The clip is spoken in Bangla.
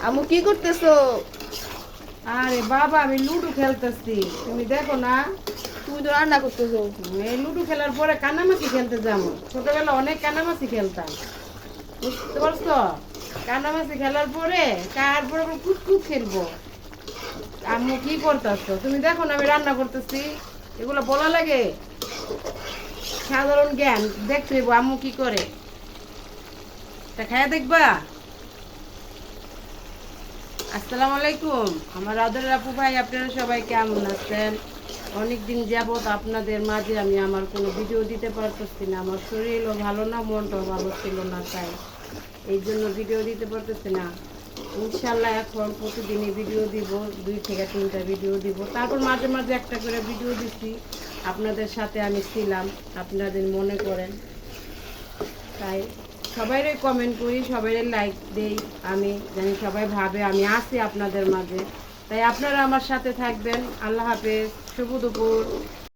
আম্মু কি করতেছো? আরে বাবা আমি লুডো খেলতেছি, তুমি দেখো না? তুমি তো রান্না করতেছো। এই লুডো খেলার পরে কানামাছি খেলতে যাবো। ছোটবেলা অনেক কানামাছি খেলতাম, বুঝতে পারছো? কানামাছি খেলার পরে তারপরে আবার কুতকুত খেলবো। আম্মু কি করতেছো? তুমি দেখো না আমি রান্না করতেছি, এগুলো বলা লাগে? সাধারণ জ্ঞান দেখতে হইবো আম্মু কি করে, তা খাইয়া দেখবা। আসসালামু আলাইকুম আমার আদরের আপু ভাই, আপনারা সবাই কেমন আছেন? অনেকদিন যাবত আপনাদের মাঝে আমি আমার কোনো ভিডিও দিতে পারতেছি না, আমার শরীরও ভালো না, মনটাও ভালো ছিল না, তাই এই জন্য ভিডিও দিতে পারতেছি না। ইনশাল্লাহ এখন প্রতিদিনই ভিডিও দিব, 2 থেকে 3টা ভিডিও দিব, তারপর মাঝে মাঝে একটা করে ভিডিও দিচ্ছি। আপনাদের সাথে আমি ছিলাম, আপনাদের মনে করেন, তাই সবাইরে কমেন্ট করি, সবাইরে লাইক দেই, আমি জানি সবাই ভাবে আমি আছি আপনাদের মাঝে। তাই আপনারা আমার সাথে থাকবেন। আল্লাহ হাফেজ, শুভ দুপুর।